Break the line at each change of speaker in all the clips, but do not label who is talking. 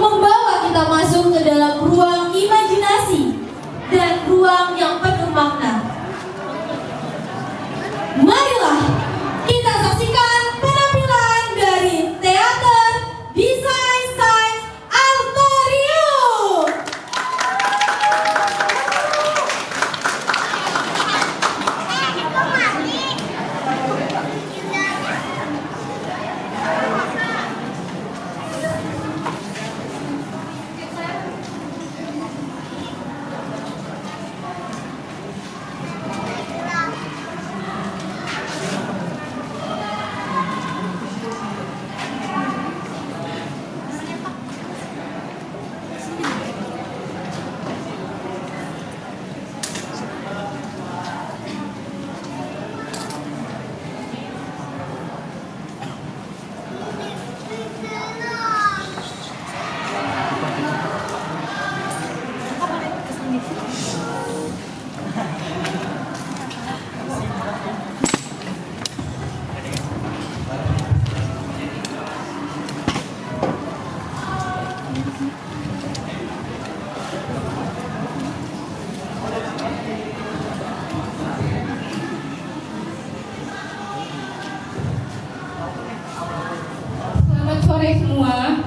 membawa kita masuk ke dalam ruang imajinasi dan ruang yang penuh makna. Marilah kita saksikan penampilan dari teater Desain Sains Auditorium.
Sore semua,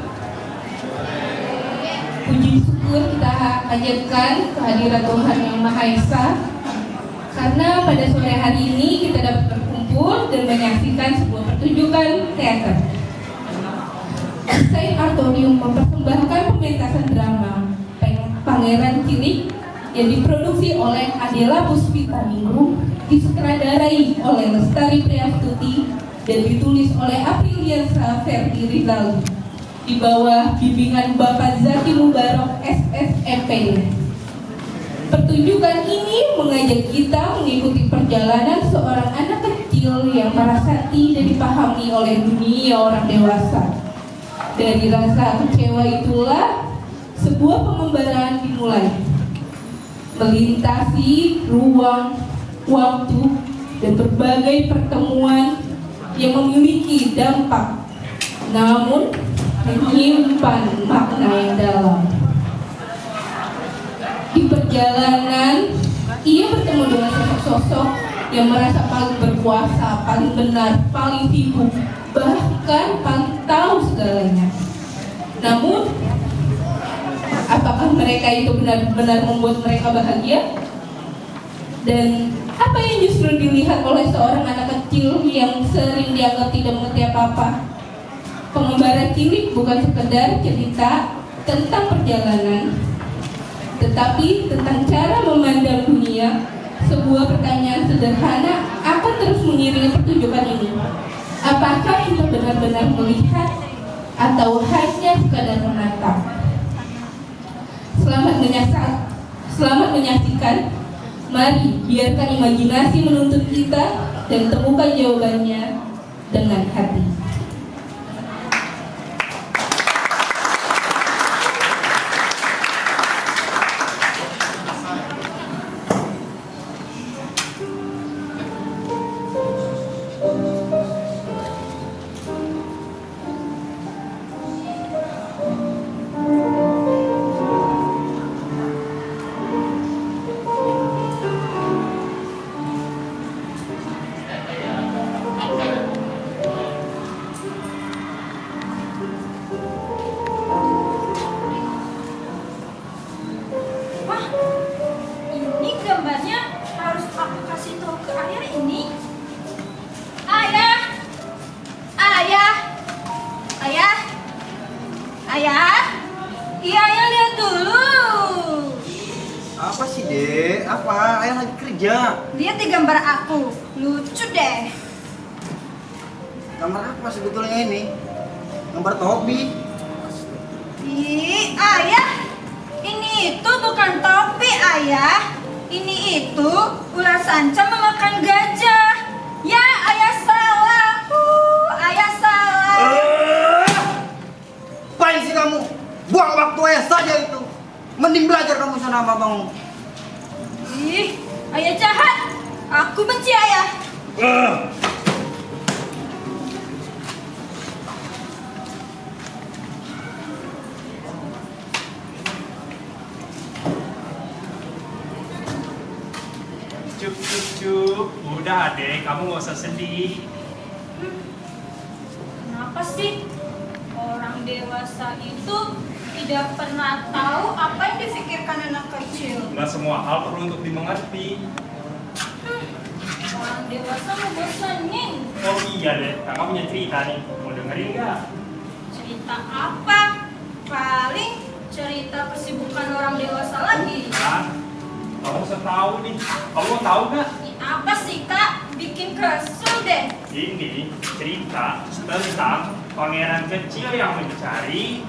puji syukur kita panjatkan kehadiran Tuhan Yang Maha Esa, karena pada sore hari ini kita dapat berkumpul dan menyaksikan sebuah pertunjukan teater. Desain Auditorium mempersembahkan pementasan drama Pangeran Cilik yang diproduksi oleh Adela Puspita Minggu, disutradarai oleh Lestari Priastuti dan ditulis oleh Apriliansa Ferdi Rizal di bawah bimbingan Bapak Zaki Mubarok SSMP. Pertunjukan ini mengajak kita mengikuti perjalanan seorang anak kecil yang merasa tidak dipahami oleh dunia orang dewasa. Dari rasa kecewa itulah sebuah pengembaraan dimulai, melintasi ruang, waktu, dan berbagai pertemuan yang memiliki dampak, namun menyimpan makna yang dalam. Di perjalanan, ia bertemu dengan sosok-sosok yang merasa paling berkuasa, paling benar, paling sibuk, bahkan paling tahu segalanya. Namun, apakah mereka itu benar-benar membuat mereka bahagia? Dan apa yang justru dilihat oleh seorang anak kecil yang sering dianggap tidak mengerti apa-apa? Pengembara Cilik bukan sekedar cerita tentang perjalanan, tetapi tentang cara memandang dunia. Sebuah pertanyaan sederhana akan terus mengiringi pertunjukan ini. Apakah kita benar-benar melihat atau hanya sekadar menatap? Selamat menyaksikan. Mari biarkan imajinasi menuntut kita dan temukan jawabannya dengan hati.
Dia gambar aku, lucu deh.
Gambar apa sebetulnya ini? Gambar topi.
Ih, ayah, ini itu bukan topi ayah. Ini itu ular sanca memakan gajah. Ya, ayah salah. Ayah salah.
Apain sih kamu? Buang waktu ayah saja itu. Mending belajar kamu sana sama abangmu.
Ih, ayah jahat. Aku benci ayah.
cuk. Udah adek, kamu nggak usah sedih.
Kenapa sih orang dewasa itu tidak pernah tahu apa yang difikirkan anak kecil?
Nggak semua hal perlu untuk dimengerti.
Orang dewasa ngebosenin.
Oh iya deh, kakak punya cerita nih. Mau dengerin nggak?
Cerita apa? Paling cerita kesibukan orang dewasa lagi.
Nah, kamu usah tahu nih. Kamu mau tahu nggak?
Apa sih kak? Bikin kesel deh.
Ini cerita tentang pangeran kecil yang mencari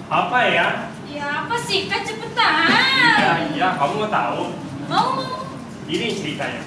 apa ya?
Ya apa sih kak, cepetan.
Iya, kamu mau tahu?
Mau.
Ini ceritanya.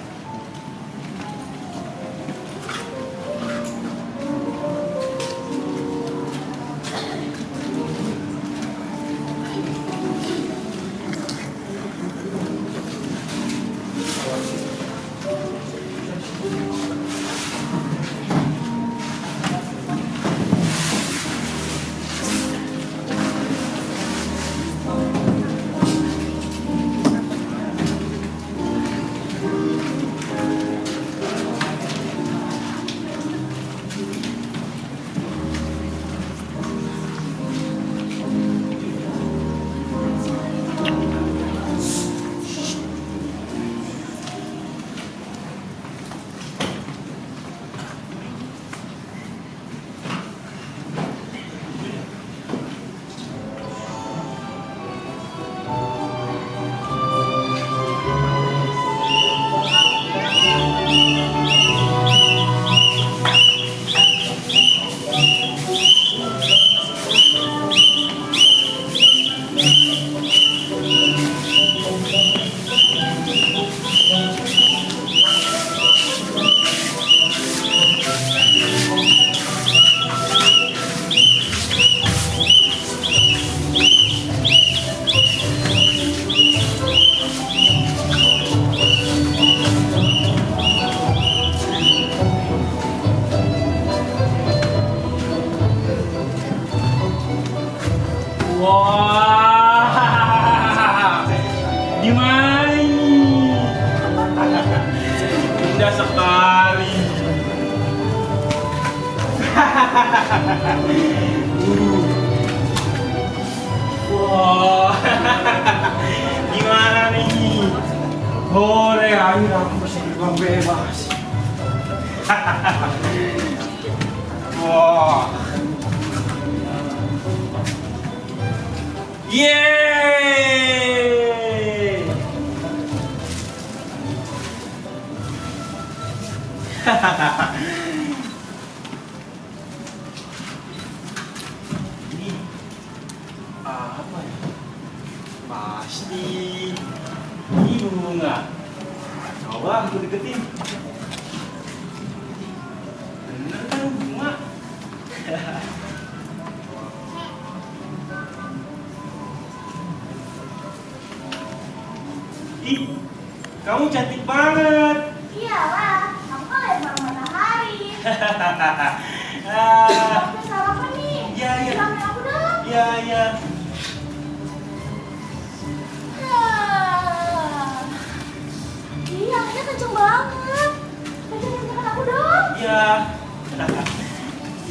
Wah, gimana ini? Indah sekali. Wah, gimana nih? Boleh, ayo aku bisa terbang bebas. Wah. Yeay! Ini apa ya? Pasti ini bunga. Coba aku deketin. Bener kan bunga? Ih, kamu cantik banget.
Iyalah, aku kan lagi malam matahari.
Ah,
Kamu sarapan nih.
iya, iya.
Bilangin aku dong.
iya, iya.
Iya, anginnya kenceng banget. Kenceng aku dong.
Iya.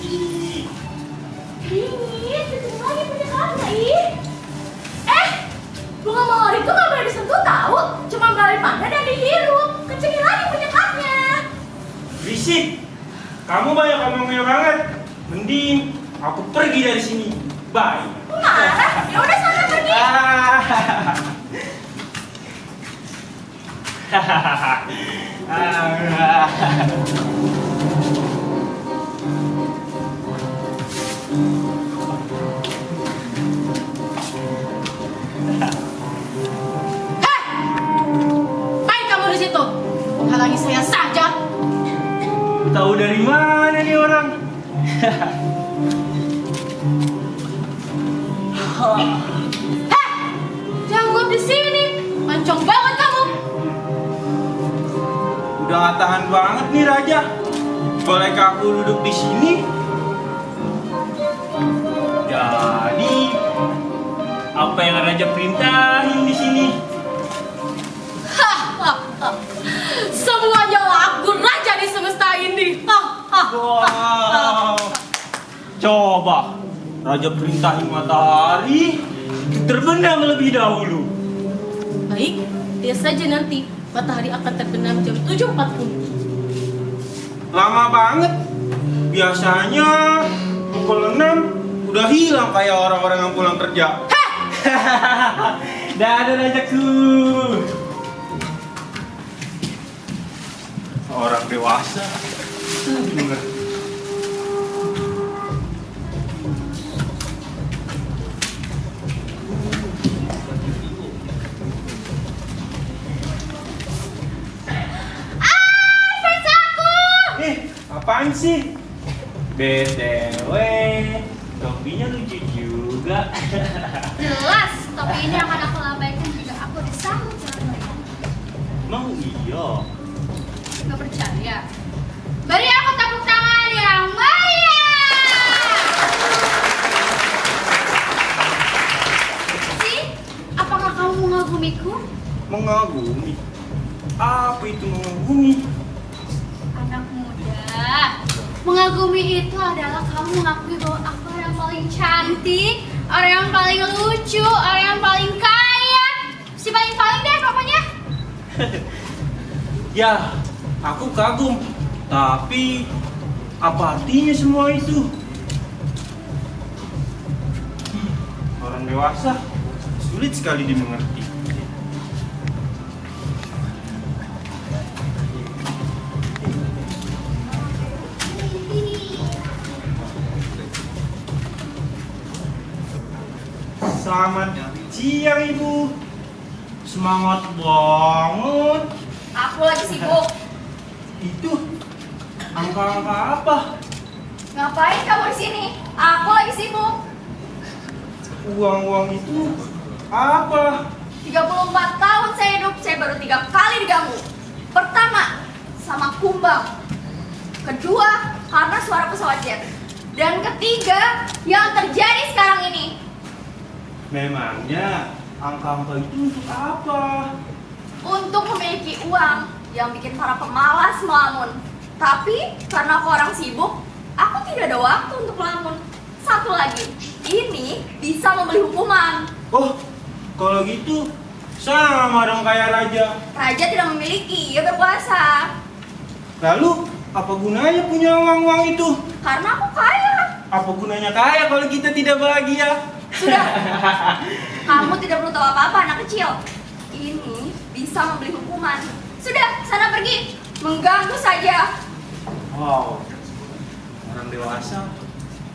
Ih,
Dingin, kenceng lagi penyekarnya, ih. Bunga mawar itu gak boleh disentuh tahu. Cuma boleh dipandang dan dihirup. Kencengin lagi penyekarnya.
berisik. Kamu banyak ngomongnya banget. Mending aku pergi dari sini. Bye.
Marah? Ya udah sana pergi. Main kamu di situ. Menghalangi saya saja.
Tahu dari mana nih orang?
Jangan nguap di sini. Mancong banget kamu.
Udah gak tahan banget nih Raja. Bolehkah aku duduk di sini? Jadi apa yang Raja perintahin di sini?
Hahaha.
Wow. Coba Raja perintahin matahari terbenam lebih dahulu.
Baik, lihat saja nanti matahari akan terbenam jam 7.40.
Lama banget. Biasanya pukul 6 udah hilang kayak orang-orang yang pulang kerja. Dadah Rajaku. Orang dewasa. Bener. Apaan sih? BTW, topinya lucu juga.
Jelas, tapi ini akan aku abaikan jika aku disambut dengan mereka.
Emang iya?
Gak percaya? Beri aku tepuk tangan yang meriah. Si, apakah kamu mengagumiku?
Mengagumi? Apa itu mengagumi?
Anak muda, mengagumi itu adalah kamu mengakui bahwa aku orang yang paling cantik, orang yang paling lucu, orang yang paling kaya, si paling-paling deh pokoknya.
Ya, aku kagum. Tapi apa artinya semua itu? Orang dewasa sulit sekali dimengerti. Selamat siang Ibu. Semangat banget.
Aku lagi sibuk.
Itu angka-angka apa?
Ngapain kamu di sini? Aku lagi sibuk.
Uang-uang itu apa?
34 tahun saya hidup, saya baru 3 kali diganggu. Pertama, sama kumbang. Kedua, karena suara pesawat jet. Dan ketiga, yang terjadi sekarang ini.
Memangnya angka-angka itu untuk apa?
Untuk memiliki uang yang bikin para pemalas melamun. Tapi karena aku orang sibuk, aku tidak ada waktu untuk melamun. Satu lagi, ini bisa membeli hukuman.
Oh, kalau gitu sama dong kayak raja.
Raja tidak memiliki, ia berkuasa.
Lalu apa gunanya punya uang-uang itu?
Karena aku kaya.
Apa gunanya kaya kalau kita tidak bahagia?
Sudah, kamu tidak perlu tahu apa-apa anak kecil. Ini bisa membeli hukuman. Sudah, sana pergi. Mengganggu saja.
Wow, orang dewasa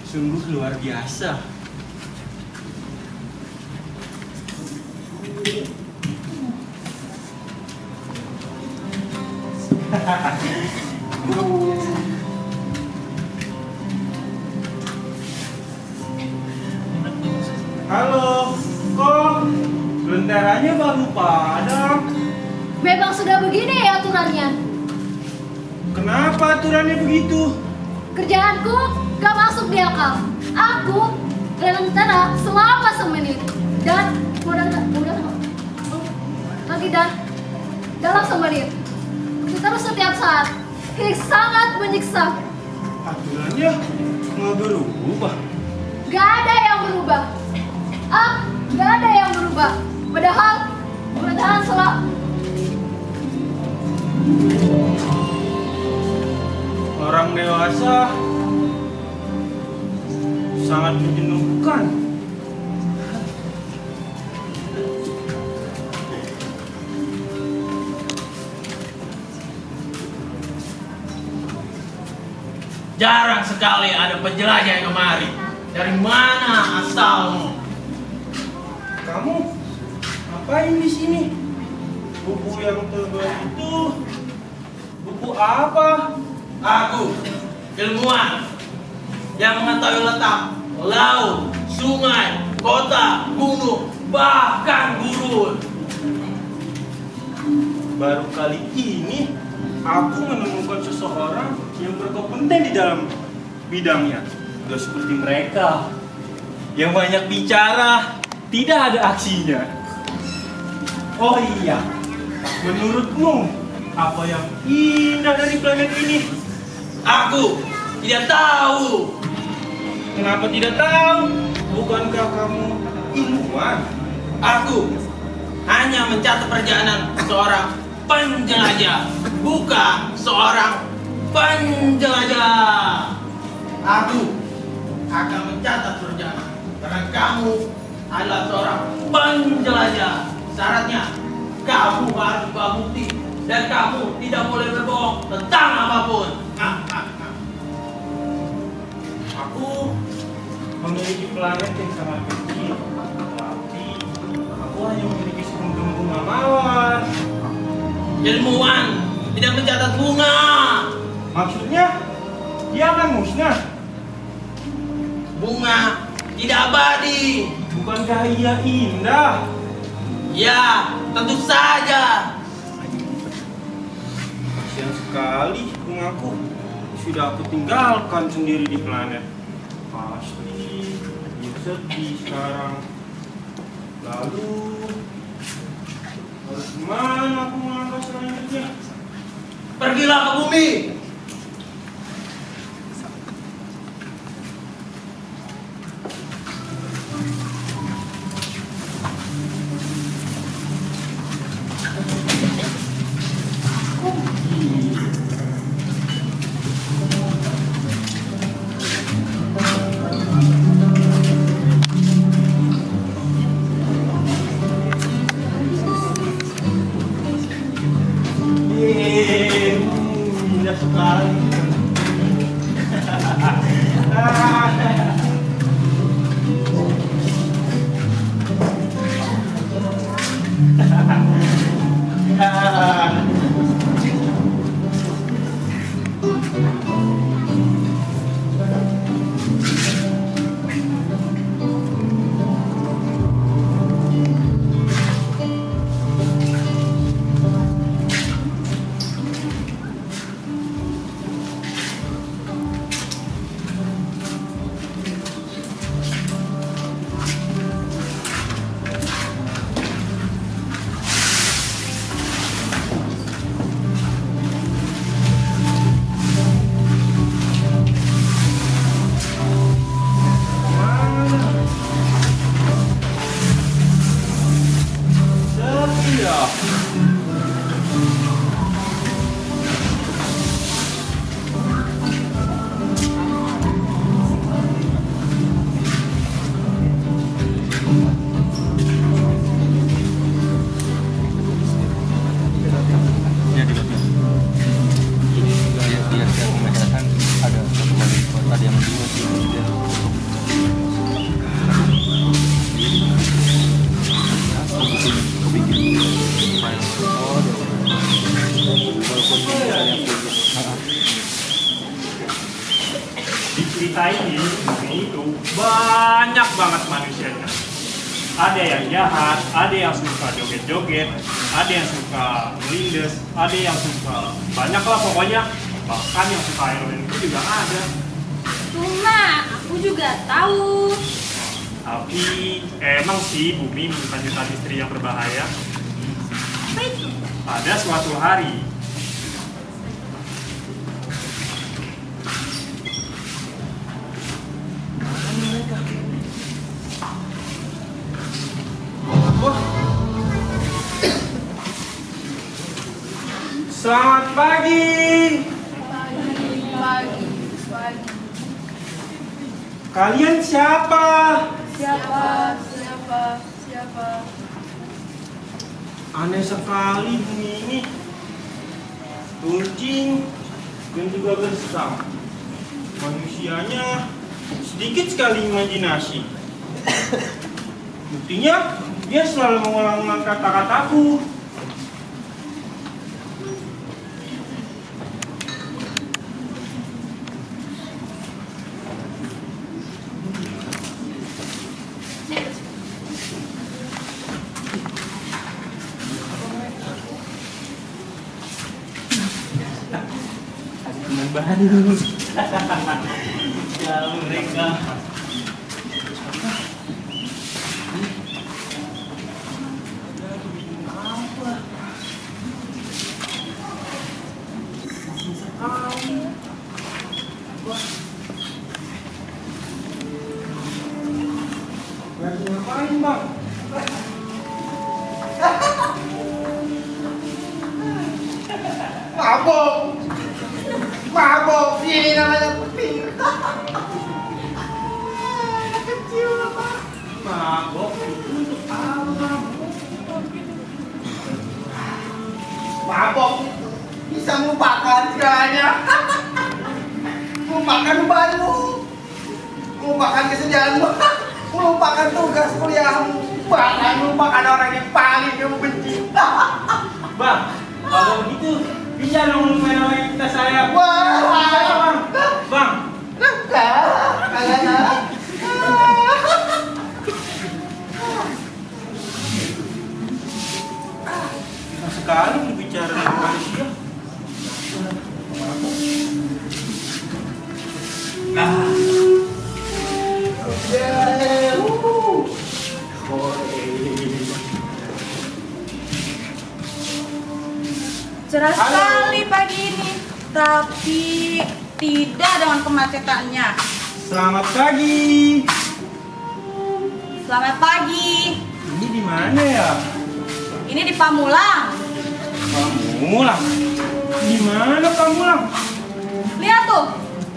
sungguh luar biasa. Halo, kok lentaranya baru padam?
Memang sudah begini ya aturannya.
Kenapa aturannya begitu?
Kerjaanku gak masuk di akal. Aku lentera selama semenit dan lagi dalam semenit. Terus setiap saat. Ini sangat menyiksa.
Aturannya nggak berubah.
Gak ada yang berubah. Gak ada yang berubah. Padahal
Orang dewasa sangat menjenuhkan.
Jarang sekali ada penjelajah yang kemari. Dari mana asalmu?
Kamu ngapain di sini? Buku yang tebal itu buku apa?
Aku, ilmuwan yang mengetahui letak laut, sungai, kota, gunung, bahkan gurun.
Baru kali ini aku menemukan seseorang yang berkompeten di dalam bidangnya. Gak seperti mereka yang banyak bicara, tidak ada aksinya. Oh iya, menurutmu apa yang indah dari planet ini?
Aku tidak tahu.
Kenapa tidak tahu? Bukankah kamu ilmuwan?
Aku hanya mencatat perjalanan seorang penjelajah, bukan seorang penjelajah. Aku akan mencatat perjalanan karena kamu adalah seorang penjelajah. Syaratnya kamu harus bawa bukti dan kamu tidak boleh berbohong tentang apapun.
Aku memiliki planet yang sangat kecil, tapi aku hanya memiliki sekuntum bunga mawar.
Ilmuwan tidak mencatat bunga.
Maksudnya, dia akan musnah.
Bunga tidak abadi.
Bukankah ia indah?
Ya, tentu saja.
Kasihan sekali bungaku. Sudah aku tinggalkan sendiri di planet. Pasti dia sedih sekarang. Lalu harus kemana aku melangkah selanjutnya?
Pergilah ke bumi.
Indah sekali.
Diceritain di bumi itu banyak banget manusianya. Ada yang jahat, ada yang suka joget-joget, ada yang suka melindes, ada yang suka banyak lah pokoknya. Bahkan yang suka heroin itu juga ada.
Cuma aku juga tahu.
Tapi emang sih bumi menyimpan jutaan istri yang berbahaya.
Apa itu?
Pada suatu hari,
Selamat pagi.
Pagi.
Kalian siapa?
Siapa?
Aneh sekali bumi ini. Runcing dan juga gersam. Manusianya sedikit sekali imajinasi. Buktinya dia selalu mengulang-ulang kata-kataku. Teman baru. Ya mereka. Wah,
Mabok. Mabok. Ini namanya petir. Kecil apa?
Mabok itu untuk apa?
Mabok itu bisa melupakan segalanya. Melupakan bebanmu. Melupakan kesedihanmu. Melupakan tugas kuliahmu. Bahkan melupakan orang yang paling kamu benci.
Bang, kalau begitu bisa dong lupain orang yang kita sayang.
Wah.
Bisa, Bang. Bang,
Kalian
susah sekali berbicara dengan manusia.
Cerah sekali pagi ini, tapi tidak dengan kemacetannya.
Selamat pagi.
Selamat pagi.
Ini di mana ya?
Ini di Pamulang.
Pamulang. Di mana Pamulang?
Lihat tuh,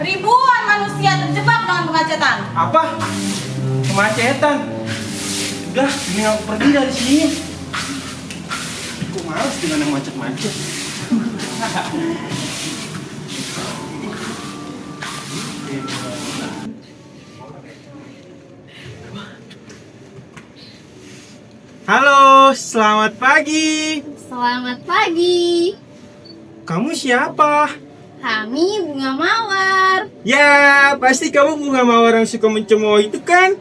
ribuan manusia terjebak dengan kemacetan.
Apa? Kemacetan. Udah, ini aku pergi dari sini. Aku males dengan yang macet-macet. Halo, selamat pagi.
Selamat pagi.
Kamu siapa?
Kami bunga mawar.
Ya, pasti kamu bunga mawar yang suka mencemooh itu kan?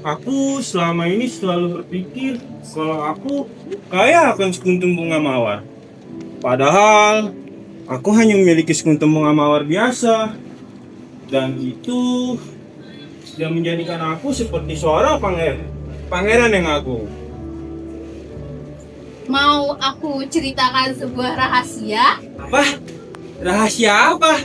Aku selama ini selalu berpikir kalau aku kaya akan sekuntum bunga mawar. Padahal aku hanya memiliki sekuntum bunga mawar biasa. Dan itu sudah menjadikan aku seperti seorang pangeran yang agung.
Mau aku ceritakan sebuah rahasia?
Apa? Rahasia apa?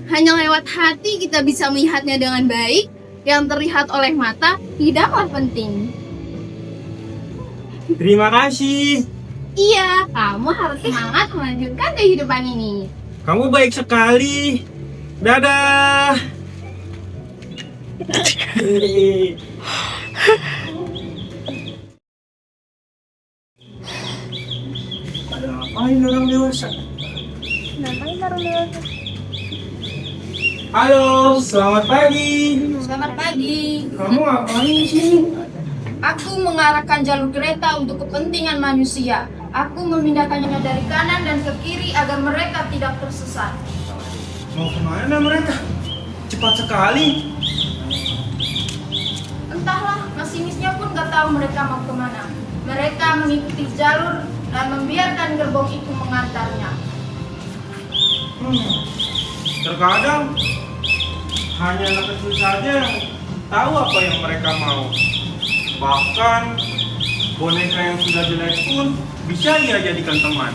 Hanya lewat hati kita bisa melihatnya dengan baik. Yang terlihat oleh mata tidaklah penting.
Terima kasih.
Iya, kamu harus semangat melanjutkan kehidupan ini.
Kamu baik sekali. Dadah. Ada ngapain orang dewasa? Halo, selamat pagi.
Selamat pagi.
Kamu ngapain di sini?
Aku mengarahkan jalur kereta untuk kepentingan manusia. Aku memindahkannya dari kanan dan ke kiri agar mereka tidak tersesat.
Mau kemana mereka? Cepat sekali.
Entahlah, masinisnya pun gak tahu mereka mau kemana. Mereka mengikuti jalur dan membiarkan gerbong itu mengantarnya.
Terkadang hanya anak kecil saja yang tahu apa yang mereka mau. Bahkan boneka yang sudah jelek pun bisa ia jadikan teman.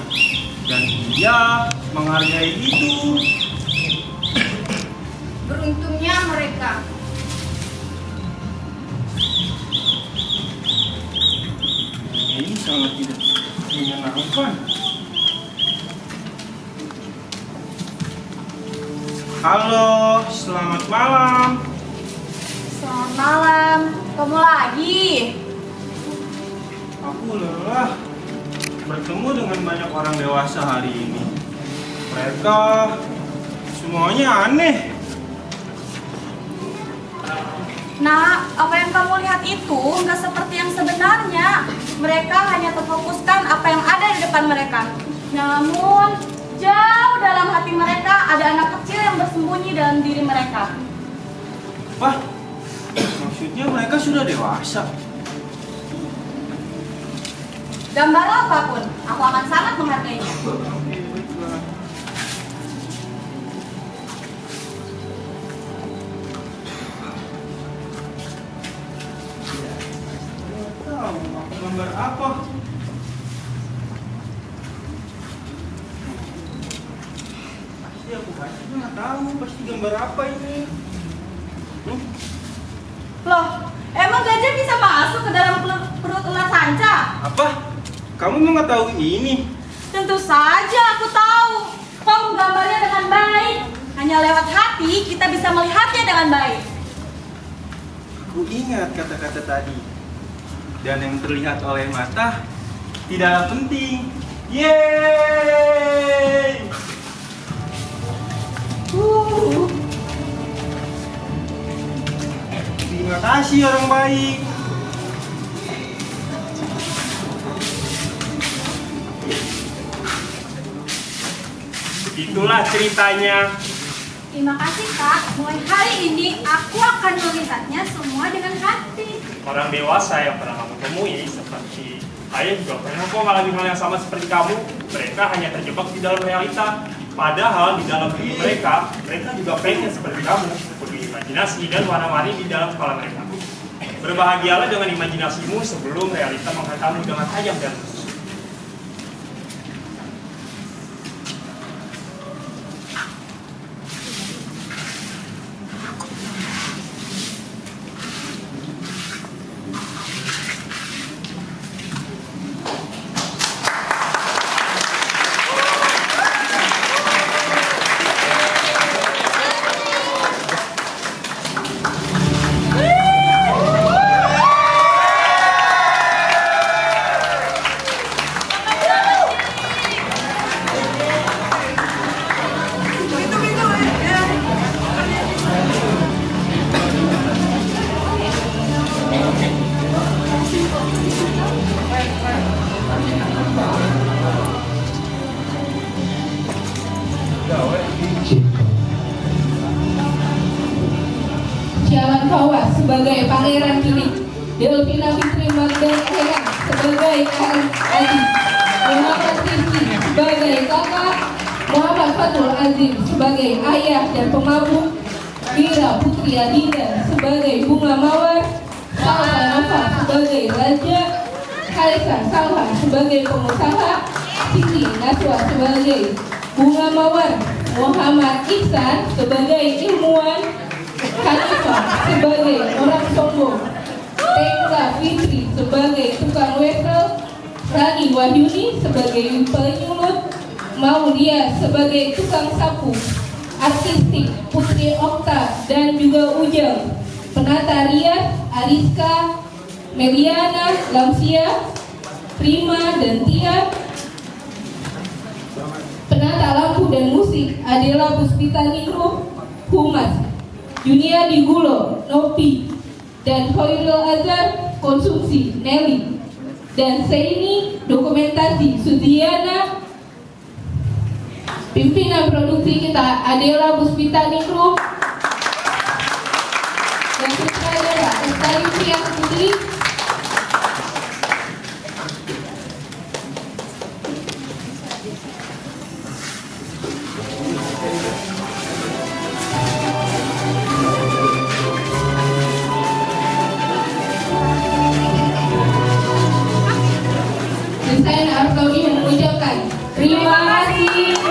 Dan dia menghargai itu.
Beruntungnya mereka.
Ini sangat tidak menyenangkan. Halo, selamat malam.
Selamat malam. Kamu lagi?
Aku lelah bertemu dengan banyak orang dewasa hari ini. Mereka semuanya aneh.
Nah, apa yang kamu lihat itu nggak seperti yang sebenarnya. Mereka hanya terfokuskan apa yang ada di depan mereka. Namun, jauh dalam hati mereka ada anak kecil yang bersembunyi dalam diri mereka.
Wah, maksudnya mereka sudah dewasa.
Gambar apapun, aku akan sangat menghargainya.
Tahu aku gambar apa? Pasti aku pasti nggak tahu pasti gambar apa ini.
Loh, emang gajah bisa masuk ke dalam perut ular sanca?
Apa? kamu mengetahui ini?
Tentu saja aku tahu. Kau menggambarnya dengan baik. Hanya lewat hati kita bisa melihatnya dengan baik.
Ku ingat kata-kata tadi. Dan yang terlihat oleh mata tidaklah penting. Yeay! Terima kasih orang baik.
Itulah ceritanya.
Terima kasih Kak. Mulai hari ini aku akan melihatnya semua dengan hati.
Orang dewasa yang pernah kamu temui seperti ayah juga pernah kok mengalami hal yang sama seperti kamu. Mereka hanya terjebak di dalam realita. Padahal di dalam diri mereka juga pengen seperti kamu, berimajinasi dan warna-warni di dalam kepala mereka. Berbahagialah dengan imajinasimu sebelum realita menghantammu dengan tajam dan lurus.
Jalan Bawah sebagai Pangeran Cilik, Delvina Fitri Magdalena sebagai Adi, Muhammad Rizky sebagai kakak, Muhammad Fatul Azim sebagai ayah dan pemabuk, Mira Putri Adinda sebagai Bunga Mawar, Salva Nova sebagai Raja, Kaisar Salha sebagai pengusaha, Siti Naswa sebagai Bunga Mawar, Muhammad Ihsan sebagai ilmuwan, Hanifah sebagai orang sombong, Tengga Fitri sebagai tukang wesel, Rani Wahyuni sebagai penyulut, Maulia sebagai tukang sapu, artistik Putri Okta dan juga Ujang, penata rias Ariska, Meliana, Lamsia, Prima dan Tia, penata lampu dan musik Adela Puspita Ningrum, Humas Junia Digulo, Nopi, dan Khairul Azhar, konsumsi Nelly, dan Seini, dokumentasi Sudiana, pimpinan produksi kita Adela Puspita Ningrum, dan sutradara Estali Priya Putri. Desain Artomi mengucapkan terima kasih.